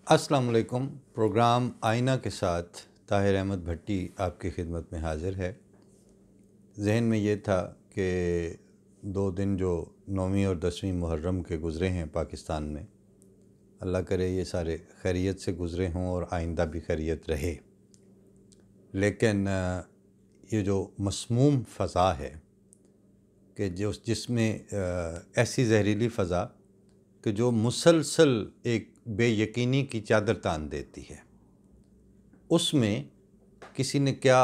السلام علیکم۔ پروگرام آئینہ کے ساتھ طاہر احمد بھٹی آپ کی خدمت میں حاضر ہے۔ ذہن میں یہ تھا کہ 2 دن جو 9ویں اور 10ویں محرم کے گزرے ہیں پاکستان میں، اللہ کرے یہ سارے خیریت سے گزرے ہوں اور آئندہ بھی خیریت رہے، لیکن یہ جو مسموم فضا ہے کہ جس میں ایسی زہریلی فضا کہ جو مسلسل ایک بے یقینی کی چادر تان دیتی ہے، اس میں کسی نے کیا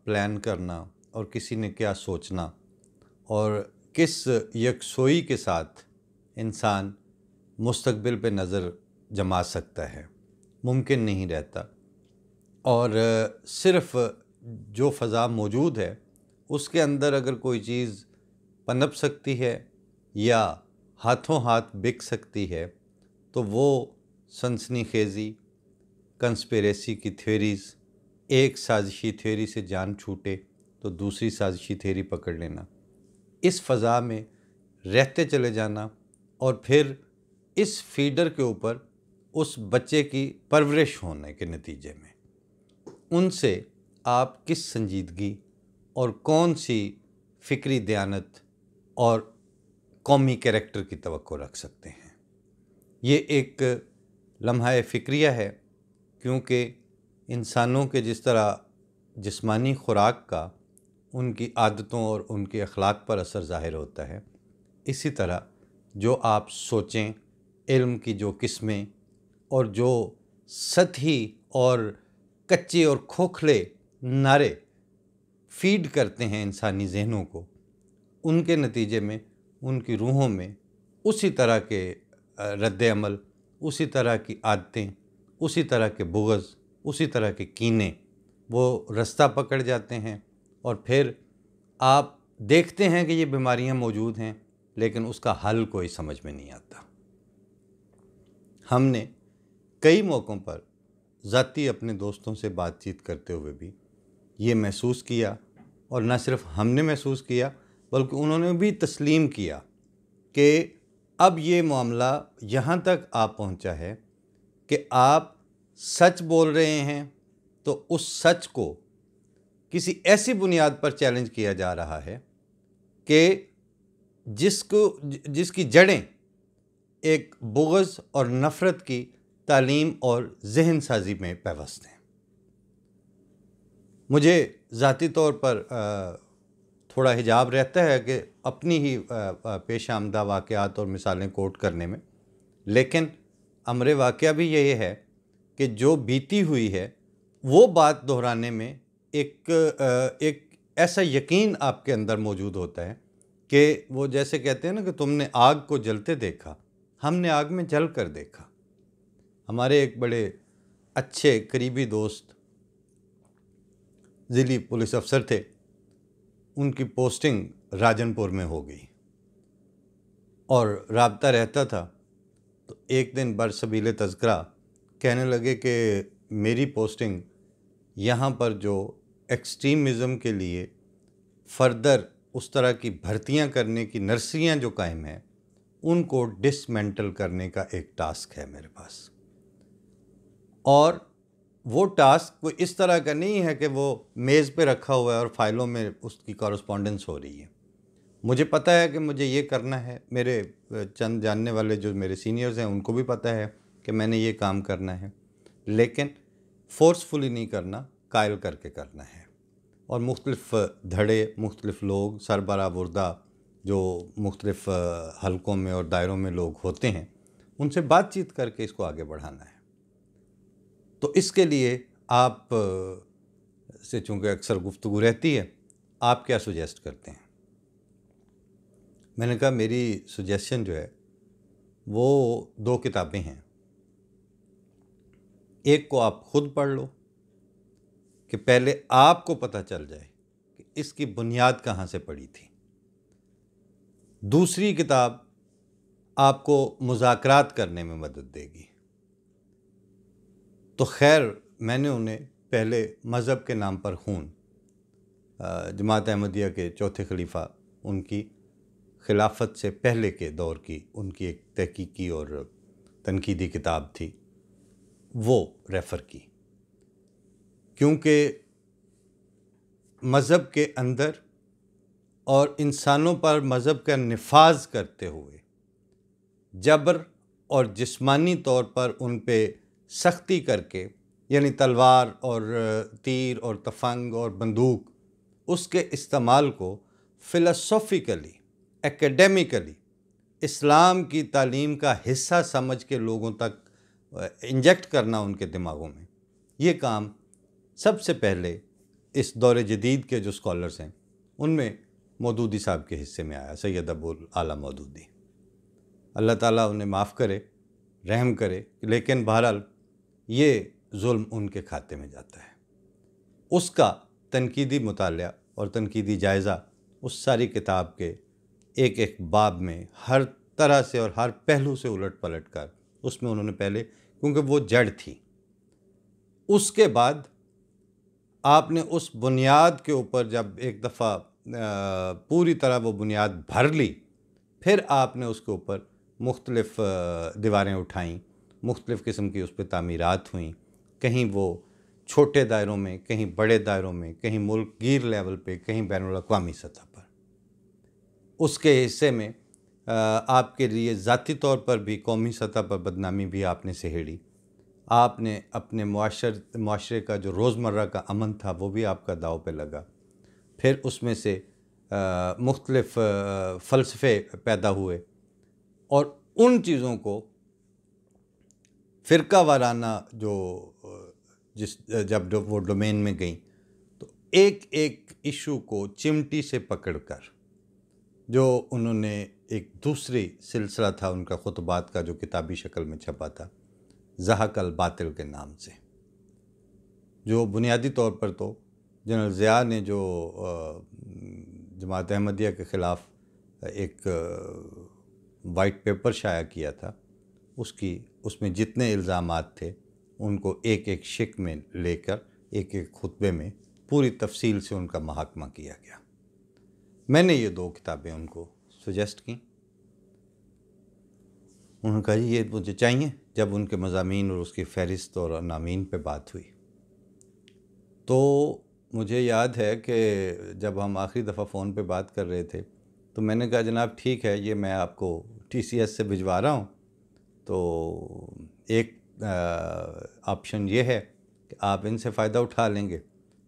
پلان کرنا اور کسی نے کیا سوچنا اور کس یکسوئی کے ساتھ انسان مستقبل پہ نظر جما سکتا ہے، ممکن نہیں رہتا۔ اور صرف جو فضا موجود ہے اس کے اندر اگر کوئی چیز پنپ سکتی ہے یا ہاتھوں ہاتھ بک سکتی ہے تو وہ سنسنی خیزی، کنسپیریسی کی تھیوریز، ایک سازشی تھیوری سے جان چھوٹے تو دوسری سازشی تھیوری پکڑ لینا، اس فضا میں رہتے چلے جانا اور پھر اس فیڈر کے اوپر اس بچے کی پرورش ہونے کے نتیجے میں ان سے آپ کس سنجیدگی اور کون سی فکری دیانت اور قومی کریکٹر کی توقع رکھ سکتے ہیں۔ یہ ایک لمحہ فکریہ ہے، کیونکہ انسانوں کے جس طرح جسمانی خوراک کا ان کی عادتوں اور ان کے اخلاق پر اثر ظاہر ہوتا ہے، اسی طرح جو آپ سوچیں، علم کی جو قسمیں اور جو سطحی اور کچے اور کھوکھلے نعرے فیڈ کرتے ہیں انسانی ذہنوں کو، ان کے نتیجے میں ان کی روحوں میں اسی طرح کے رد عمل، اسی طرح کی عادتیں، اسی طرح کے بغض، اسی طرح کے کینے وہ رستہ پکڑ جاتے ہیں، اور پھر آپ دیکھتے ہیں کہ یہ بیماریاں موجود ہیں لیکن اس کا حل کوئی سمجھ میں نہیں آتا۔ ہم نے کئی موقعوں پر ذاتی اپنے دوستوں سے بات چیت کرتے ہوئے بھی یہ محسوس کیا، اور نہ صرف ہم نے محسوس کیا بلکہ انہوں نے بھی تسلیم کیا کہ اب یہ معاملہ یہاں تک آ پہنچا ہے کہ آپ سچ بول رہے ہیں تو اس سچ کو کسی ایسی بنیاد پر چیلنج کیا جا رہا ہے کہ جس کی جڑیں ایک بغض اور نفرت کی تعلیم اور ذہن سازی میں پیوست ہیں۔ مجھے ذاتی طور پر تھوڑا حجاب رہتا ہے کہ اپنی ہی پیش آمدہ واقعات اور مثالیں کوٹ کرنے میں، لیکن امر واقعہ بھی یہی ہے کہ جو بیتی ہوئی ہے وہ بات دہرانے میں ایک ایسا یقین آپ کے اندر موجود ہوتا ہے کہ وہ جیسے کہتے ہیں نا کہ تم نے آگ کو جلتے دیکھا، ہم نے آگ میں جل کر دیکھا۔ ہمارے ایک بڑے اچھے قریبی دوست ضلعی پولیس افسر تھے، ان کی پوسٹنگ راجن پور میں ہو گئی اور رابطہ رہتا تھا، تو ایک دن برسبیل تذکرہ کہنے لگے کہ میری پوسٹنگ یہاں پر جو ایکسٹریمزم کے لیے فردر اس طرح کی بھرتیاں کرنے کی نرسریاں جو قائم ہیں ان کو ڈسمینٹل کرنے کا ایک ٹاسک ہے میرے پاس، اور وہ ٹاسک کوئی اس طرح کا نہیں ہے کہ وہ میز پہ رکھا ہوا ہے اور فائلوں میں اس کی کورسپونڈنس ہو رہی ہے۔ مجھے پتہ ہے کہ مجھے یہ کرنا ہے، میرے چند جاننے والے جو میرے سینئرز ہیں ان کو بھی پتہ ہے کہ میں نے یہ کام کرنا ہے، لیکن فورسفلی نہیں کرنا، قائل کر کے کرنا ہے، اور مختلف دھڑے، مختلف لوگ سربراہ جو مختلف حلقوں میں اور دائروں میں لوگ ہوتے ہیں ان سے بات چیت کر کے اس کو آگے بڑھانا ہے۔ تو اس کے لیے آپ سے چونکہ اکثر گفتگو رہتی ہے، آپ کیا سجیسٹ کرتے ہیں؟ میں نے کہا میری سجیشن جو ہے وہ 2 کتابیں ہیں، ایک کو آپ خود پڑھ لو کہ پہلے آپ کو پتہ چل جائے کہ اس کی بنیاد کہاں سے پڑی تھی، دوسری کتاب آپ کو مذاکرات کرنے میں مدد دے گی۔ تو خیر میں نے انہیں پہلے مذہب کے نام پر خون، جماعت احمدیہ کے چوتھے خلیفہ، ان کی خلافت سے پہلے کے دور کی ان کی ایک تحقیقی اور تنقیدی کتاب تھی، وہ ریفر کی، کیونکہ مذہب کے اندر اور انسانوں پر مذہب کا نفاذ کرتے ہوئے جبر اور جسمانی طور پر ان پہ سختی کر کے، یعنی تلوار اور تیر اور تفنگ اور بندوق، اس کے استعمال کو فلسافیکلی، ایکیڈیمیکلی اسلام کی تعلیم کا حصہ سمجھ کے لوگوں تک انجیکٹ کرنا ان کے دماغوں میں، یہ کام سب سے پہلے اس دور جدید کے جو اسکالرس ہیں ان میں مودودی صاحب کے حصے میں آیا، سید ابو اعلیٰ مودودی، اللہ تعالیٰ انہیں معاف کرے، رحم کرے، لیکن بہرحال یہ ظلم ان کے کھاتے میں جاتا ہے۔ اس کا تنقیدی مطالعہ اور تنقیدی جائزہ اس ساری کتاب کے ایک ایک باب میں ہر طرح سے اور ہر پہلو سے الٹ پلٹ کر اس میں انہوں نے پہلے، کیونکہ وہ جڑ تھی، اس کے بعد آپ نے اس بنیاد کے اوپر جب ایک دفعہ پوری طرح وہ بنیاد بھر لی، پھر آپ نے اس کے اوپر مختلف دیواریں اٹھائیں، مختلف قسم کی اس پہ تعمیرات ہوئیں، کہیں وہ چھوٹے دائروں میں، کہیں بڑے دائروں میں، کہیں ملک گیر لیول پہ، کہیں بین الاقوامی سطح پر۔ اس کے حصے میں آپ کے لیے ذاتی طور پر بھی، قومی سطح پر بدنامی بھی آپ نے سہیڑی، آپ نے اپنے معاشرے کا جو روزمرہ کا امن تھا وہ بھی آپ کا داؤ پہ لگا، پھر اس میں سے مختلف فلسفے پیدا ہوئے، اور ان چیزوں کو فرقہ وارانہ جب وہ ڈومین میں گئیں تو ایک ایک ایشو کو چمٹی سے پکڑ کر، جو انہوں نے ایک دوسری سلسلہ تھا ان کا خطبات کا جو کتابی شکل میں چھپا تھا، زحق الباطل کے نام سے، جو بنیادی طور پر تو جنرل ضیاء نے جو جماعت احمدیہ کے خلاف ایک وائٹ پیپر شائع کیا تھا، اس میں جتنے الزامات تھے ان کو ایک ایک شق میں لے کر ایک ایک خطبے میں پوری تفصیل سے ان کا محاکمہ کیا گیا۔ میں نے یہ 2 کتابیں ان کو سجیسٹ کیں، انہوں نے کہا جی یہ مجھے چاہیے۔ جب ان کے مضامین اور اس کی فہرست اور عناوین پہ بات ہوئی تو مجھے یاد ہے کہ جب ہم آخری دفعہ فون پہ بات کر رہے تھے تو میں نے کہا جناب ٹھیک ہے، یہ میں آپ کو TCS سے بھجوا رہا ہوں، تو ایک آپشن یہ ہے کہ آپ ان سے فائدہ اٹھا لیں گے،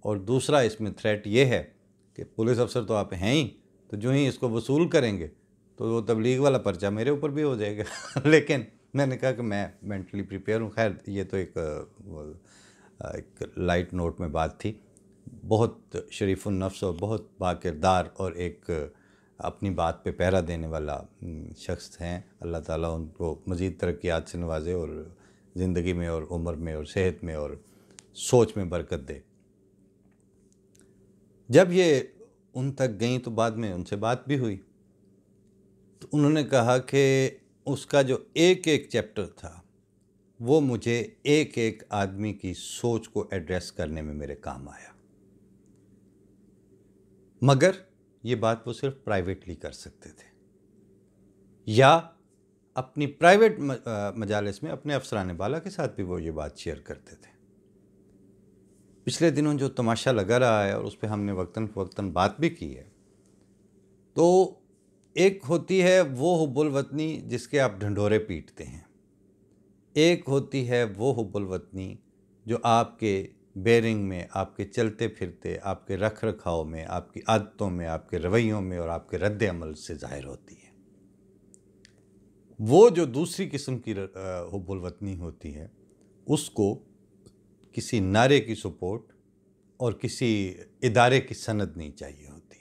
اور دوسرا اس میں تھریٹ یہ ہے کہ پولیس افسر تو آپ ہیں ہی، تو جو ہی اس کو وصول کریں گے تو وہ تبلیغ والا پرچہ میرے اوپر بھی ہو جائے گا۔ لیکن میں نے کہا کہ میں مینٹلی پریپیئر ہوں۔ خیر یہ تو ایک لائٹ نوٹ میں بات تھی۔ بہت شریف النفس اور بہت باکردار اور ایک اپنی بات پہ پہرا دینے والا شخص ہیں، اللہ تعالیٰ ان کو مزید ترقیات سے نوازے اور زندگی میں اور عمر میں اور صحت میں اور سوچ میں برکت دے۔ جب یہ ان تک گئیں تو بعد میں ان سے بات بھی ہوئی، تو انہوں نے کہا کہ اس کا جو ایک ایک چیپٹر تھا وہ مجھے ایک ایک آدمی کی سوچ کو ایڈریس کرنے میں میرے کام آیا، مگر یہ بات وہ صرف پرائیویٹلی کر سکتے تھے، یا اپنی پرائیویٹ مجالس میں اپنے افسران بالا کے ساتھ بھی وہ یہ بات شیئر کرتے تھے۔ پچھلے دنوں جو تماشا لگا رہا ہے اور اس پہ ہم نے وقتاً فوقتاً بات بھی کی ہے، تو ایک ہوتی ہے وہ حب الوطنی جس کے آپ ڈھنڈورے پیٹتے ہیں، ایک ہوتی ہے وہ حب الوطنی جو آپ کے بیرنگ میں، آپ کے چلتے پھرتے، آپ کے رکھ رکھاؤ میں، آپ کی عادتوں میں، آپ کے رویوں میں اور آپ کے رد عمل سے ظاہر ہوتی ہے۔ وہ جو دوسری قسم کی حب الوطنی ہوتی ہے، اس کو کسی نعرے کی سپورٹ اور کسی ادارے کی سند نہیں چاہیے ہوتی۔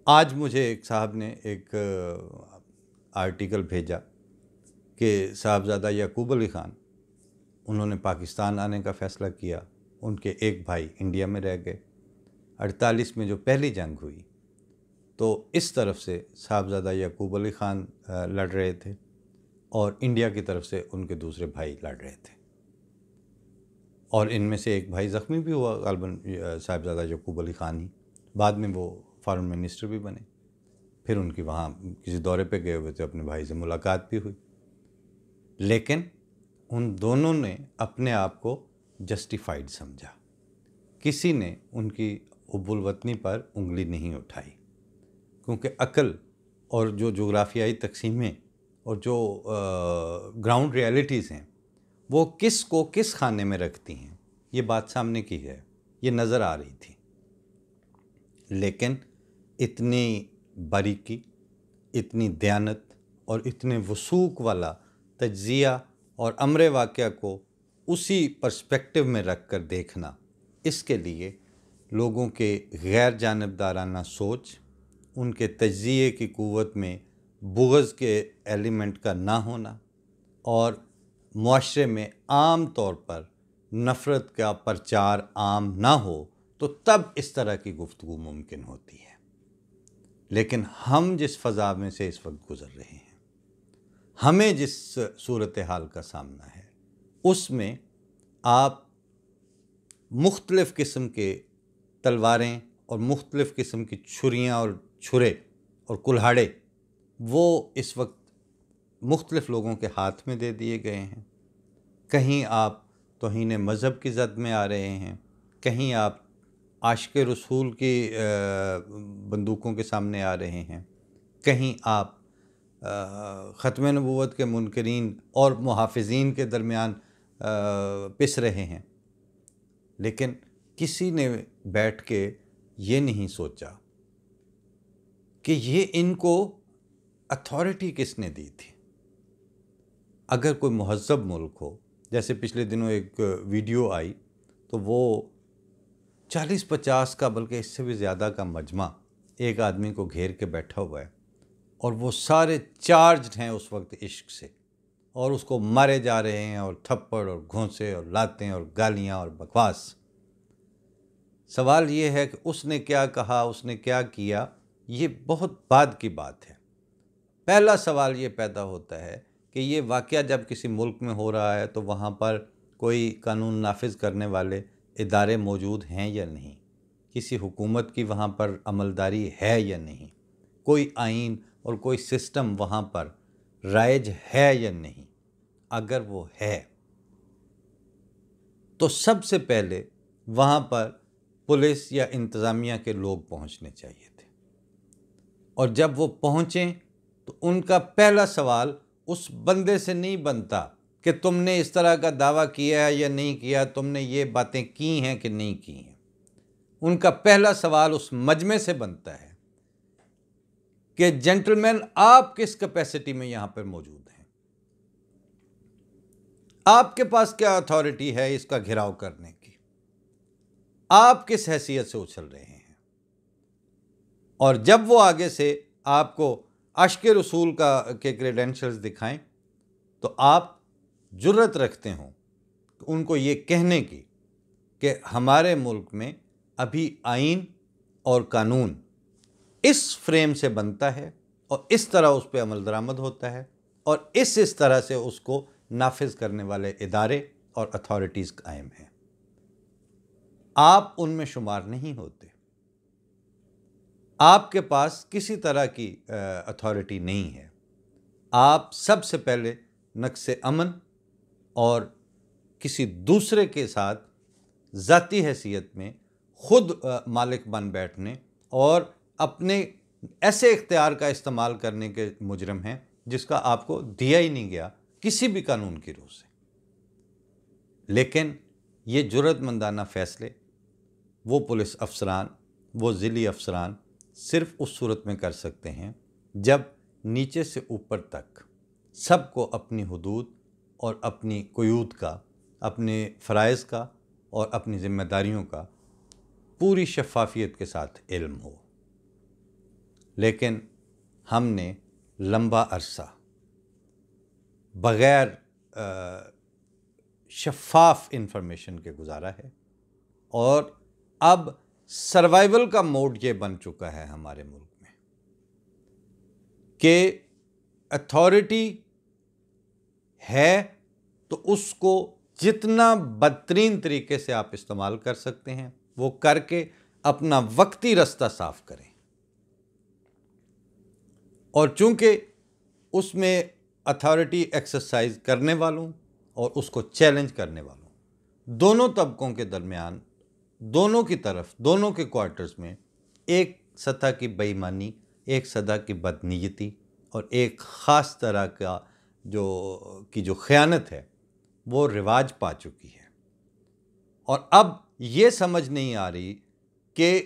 آج مجھے ایک صاحب نے ایک آرٹیکل بھیجا کہ صاحبزادہ یعقوب علی خان، انہوں نے پاکستان آنے کا فیصلہ کیا، ان کے ایک بھائی انڈیا میں رہ گئے، 48 میں جو پہلی جنگ ہوئی تو اس طرف سے صاحبزادہ یعقوب علی خان لڑ رہے تھے اور انڈیا کی طرف سے ان کے دوسرے بھائی لڑ رہے تھے، اور ان میں سے ایک بھائی زخمی بھی ہوا، غالباً صاحبزادہ یعقوب علی خان ہی، بعد میں وہ فارن منسٹر بھی بنے، پھر ان کی وہاں کسی دورے پہ گئے ہوئے تھے، اپنے بھائی سے ملاقات بھی ہوئی، لیکن ان دونوں نے اپنے آپ کو جسٹیفائڈ سمجھا، کسی نے ان کی حب الوطنی پر انگلی نہیں اٹھائی، کیونکہ عقل اور جو جغرافیائی تقسیمیں اور جو گراؤنڈ ریالٹیز ہیں وہ کس کو کس خانے میں رکھتی ہیں، یہ بات سامنے کی ہے، یہ نظر آ رہی تھی۔ لیکن اتنی باریکی، اتنی دیانت اور اتنے وثوق والا تجزیہ اور امر واقعہ کو اسی پرسپیکٹو میں رکھ کر دیکھنا، اس کے لیے لوگوں کے غیر جانبدارانہ سوچ، ان کے تجزیے کی قوت میں بغض کے ایلیمنٹ کا نہ ہونا، اور معاشرے میں عام طور پر نفرت کا پرچار عام نہ ہو، تو تب اس طرح کی گفتگو ممکن ہوتی ہے۔ لیکن ہم جس فضا میں سے اس وقت گزر رہے ہیں، ہمیں جس صورتحال کا سامنا ہے، اس میں آپ مختلف قسم کے تلواریں اور مختلف قسم کی چھریاں اور چھرے اور کلہاڑے وہ اس وقت مختلف لوگوں کے ہاتھ میں دے دیے گئے ہیں۔ کہیں آپ توہین مذہب کی زد میں آ رہے ہیں، کہیں آپ عاشق رسول کی بندوقوں کے سامنے آ رہے ہیں، کہیں آپ ختم نبوت کے منکرین اور محافظین کے درمیان پس رہے ہیں۔ لیکن کسی نے بیٹھ کے یہ نہیں سوچا کہ یہ ان کو اتھارٹی کس نے دی تھی۔ اگر کوئی مہذب ملک ہو، جیسے پچھلے دنوں ایک ویڈیو آئی تو وہ 40-50 کا بلکہ اس سے بھی زیادہ کا مجمع ایک آدمی کو گھیر کے بیٹھا ہوا ہے، اور وہ سارے چارجڈ ہیں اس وقت عشق سے، اور اس کو مارے جا رہے ہیں، اور تھپڑ اور گھونسے اور لاتیں اور گالیاں اور بکواس۔ سوال یہ ہے کہ اس نے کیا کہا، اس نے کیا کیا، یہ بہت بعد کی بات ہے۔ پہلا سوال یہ پیدا ہوتا ہے کہ یہ واقعہ جب کسی ملک میں ہو رہا ہے تو وہاں پر کوئی قانون نافذ کرنے والے ادارے موجود ہیں یا نہیں، کسی حکومت کی وہاں پر عملداری ہے یا نہیں، کوئی آئین اور کوئی سسٹم وہاں پر رائج ہے یا نہیں۔ اگر وہ ہے تو سب سے پہلے وہاں پر پولیس یا انتظامیہ کے لوگ پہنچنے چاہیے تھے، اور جب وہ پہنچیں تو ان کا پہلا سوال اس بندے سے نہیں بنتا کہ تم نے اس طرح کا دعویٰ کیا ہے یا نہیں کیا، تم نے یہ باتیں کی ہیں کہ نہیں کی ہیں۔ ان کا پہلا سوال اس مجمع سے بنتا ہے کہ جنٹلمین، آپ کس کیپیسٹی میں یہاں پر موجود ہیں، آپ کے پاس کیا اتھارٹی ہے اس کا گھیراؤ کرنے کی، آپ کس حیثیت سے اچھل رہے ہیں۔ اور جب وہ آگے سے آپ کو عاشق رسول کے کریڈینشلز دکھائیں تو آپ جرت رکھتے ہوں ان کو یہ کہنے کی کہ ہمارے ملک میں ابھی آئین اور قانون اس فریم سے بنتا ہے اور اس طرح اس پہ عمل درآمد ہوتا ہے، اور اس طرح سے اس کو نافذ کرنے والے ادارے اور اتھارٹیز قائم ہیں۔ آپ ان میں شمار نہیں ہوتے، آپ کے پاس کسی طرح کی اتھارٹی نہیں ہے۔ آپ سب سے پہلے نقص امن اور کسی دوسرے کے ساتھ ذاتی حیثیت میں خود مالک بن بیٹھنے اور اپنے ایسے اختیار کا استعمال کرنے کے مجرم ہیں جس کا آپ کو دیا ہی نہیں گیا کسی بھی قانون کی روح سے۔ لیکن یہ جرأت مندانہ فیصلے وہ پولیس افسران، وہ ضلعی افسران صرف اس صورت میں کر سکتے ہیں جب نیچے سے اوپر تک سب کو اپنی حدود اور اپنی قیود کا، اپنے فرائض کا اور اپنی ذمہ داریوں کا پوری شفافیت کے ساتھ علم ہو۔ لیکن ہم نے لمبا عرصہ بغیر شفاف انفارمیشن کے گزارا ہے، اور اب سروائیول کا موڈ یہ بن چکا ہے ہمارے ملک میں کہ اتھارٹی ہے تو اس کو جتنا بدترین طریقے سے آپ استعمال کر سکتے ہیں وہ کر کے اپنا وقتی رستہ صاف کریں، اور چونکہ اس میں اتھارٹی ایکسرسائز کرنے والوں اور اس کو چیلنج کرنے والوں، دونوں طبقوں کے درمیان، دونوں کی طرف، دونوں کے کوارٹرز میں ایک سطح کی بے ایمانی، ایک سطح کی بدنیتی اور ایک خاص طرح کا جو خیانت ہے وہ رواج پا چکی ہے۔ اور اب یہ سمجھ نہیں آ رہی کہ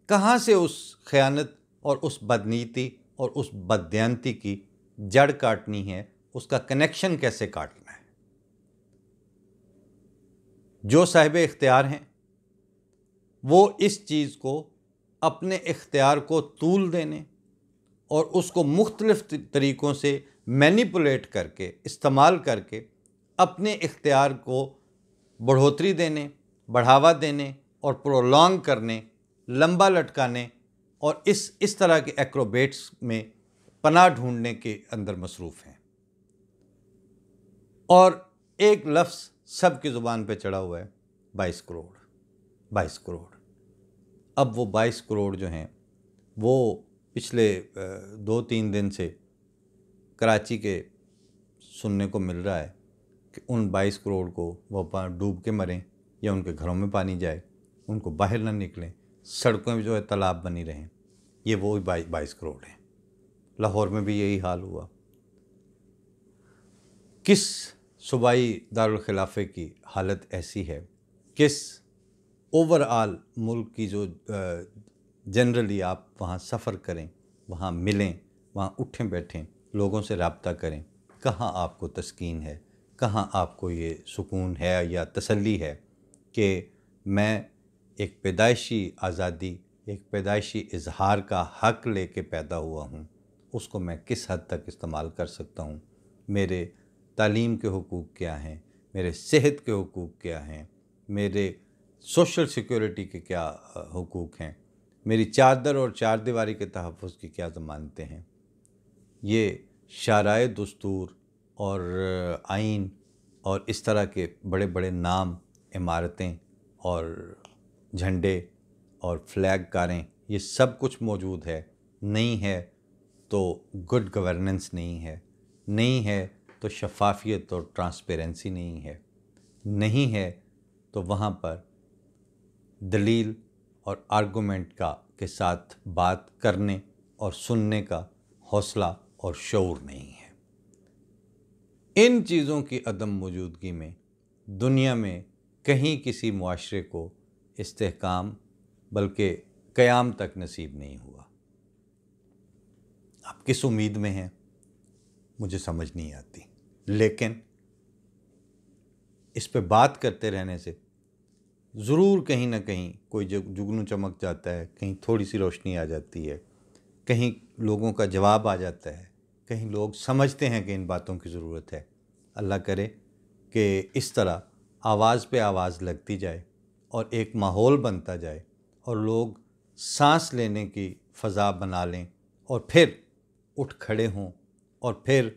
کہاں سے اس خیانت اور اس بدنیتی اور اس بددیانتی کی جڑ کاٹنی ہے، اس کا کنیکشن کیسے کاٹنا ہے۔ جو صاحب اختیار ہیں وہ اس چیز کو اپنے اختیار کو طول دینے اور اس کو مختلف طریقوں سے مینیپولیٹ کر کے، استعمال کر کے اپنے اختیار کو بڑھوتری دینے، بڑھاوا دینے اور پرولونگ کرنے، لمبا لٹکانے اور اس طرح کے ایکروبیٹس میں پناہ ڈھونڈنے کے اندر مصروف ہیں۔ اور ایک لفظ سب کی زبان پہ چڑھا ہوا ہے، 22 کروڑ، 22 کروڑ۔ اب وہ 22 کروڑ جو ہیں وہ پچھلے 2-3 دن سے کراچی کے سننے کو مل رہا ہے کہ ان 22 کروڑ کو وہ ڈوب کے مریں یا ان کے گھروں میں پانی جائے، ان کو باہر نہ نکلیں، سڑکوں میں جو ہے تالاب بنی رہیں، یہ وہی 22 کروڑ ہیں۔ لاہور میں بھی یہی حال ہوا۔ کس صوبائی دارالخلافے کی حالت ایسی ہے، کس اوور آل ملک کی جو جنرلی آپ وہاں سفر کریں، وہاں ملیں، وہاں اٹھیں بیٹھیں، لوگوں سے رابطہ کریں، کہاں آپ کو تسکین ہے، کہاں آپ کو یہ سکون ہے یا تسلی ہے کہ میں ایک پیدائشی آزادی، ایک پیدائشی اظہار کا حق لے کے پیدا ہوا ہوں، اس کو میں کس حد تک استعمال کر سکتا ہوں، میرے تعلیم کے حقوق کیا ہیں، میرے صحت کے حقوق کیا ہیں، میرے سوشل سیکیورٹی کے کیا حقوق ہیں، میری چادر اور چار دیواری کے تحفظ کی کیا ضمانتیں ہیں۔ یہ شارع دستور اور آئین اور اس طرح کے بڑے بڑے نام، عمارتیں اور جھنڈے اور فلیگ کاریں، یہ سب کچھ موجود ہے، نہیں ہے تو گڈ گورننس نہیں ہے، نہیں ہے تو شفافیت اور ٹرانسپیرنسی نہیں ہے، نہیں ہے تو وہاں پر دلیل اور آرگومنٹ کے ساتھ بات کرنے اور سننے کا حوصلہ اور شعور نہیں ہے۔ ان چیزوں کی عدم موجودگی میں دنیا میں کہیں کسی معاشرے کو استحکام بلکہ قیام تک نصیب نہیں ہوا۔ آپ کس امید میں ہیں مجھے سمجھ نہیں آتی، لیکن اس پہ بات کرتے رہنے سے ضرور کہیں نہ کہیں کوئی جگنو چمک جاتا ہے، کہیں تھوڑی سی روشنی آ جاتی ہے، کہیں لوگوں کا جواب آ جاتا ہے، کہیں لوگ سمجھتے ہیں کہ ان باتوں کی ضرورت ہے۔ اللہ کرے کہ اس طرح آواز پہ آواز لگتی جائے اور ایک ماحول بنتا جائے اور لوگ سانس لینے کی فضا بنا لیں اور پھر اٹھ کھڑے ہوں اور پھر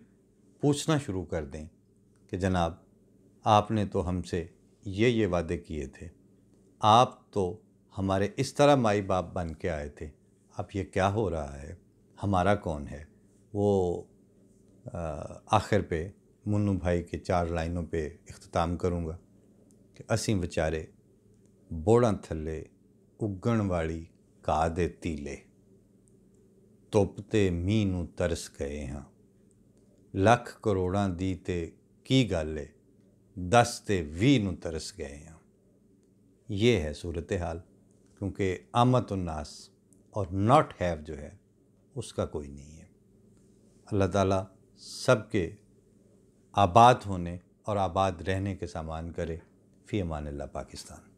پوچھنا شروع کر دیں کہ جناب آپ نے تو ہم سے یہ وعدے کیے تھے، آپ تو ہمارے اس طرح مائی باپ بن کے آئے تھے، اب یہ کیا ہو رہا ہے، ہمارا کون ہے۔ وہ آخر پہ منو بھائی کے 4 لائنوں پہ اختتام کروں گا کہ اسی ਵਿਚਾਰੇ ਬੋੜਾਂ ਥੱਲੇ ਉੱਗਣ ਵਾਲੀ ਘਾਹ ਦੇ ਤੀਲੇ, ਧੁੱਪ ਤੇ ਮੀਂਹ ਨੂੰ ਤਰਸ ਗਏ ਹਾਂ, ਲੱਖ ਕਰੋੜਾਂ ਦੀ ਤੇ ਕੀ ਗੱਲ ਏ, 10 ਤੇ 20 ਨੂੰ ਤਰਸ ਗਏ ਹਾਂ۔ یہ ہے صورتحال، کیونکہ عامت الناس اور ناٹ ہیو جو ہے اس کا کوئی نہیں ہے۔ اللہ تعالیٰ سب کے آباد ہونے اور آباد رہنے کے سامان کرے۔ فی امان اللہ پاکستان۔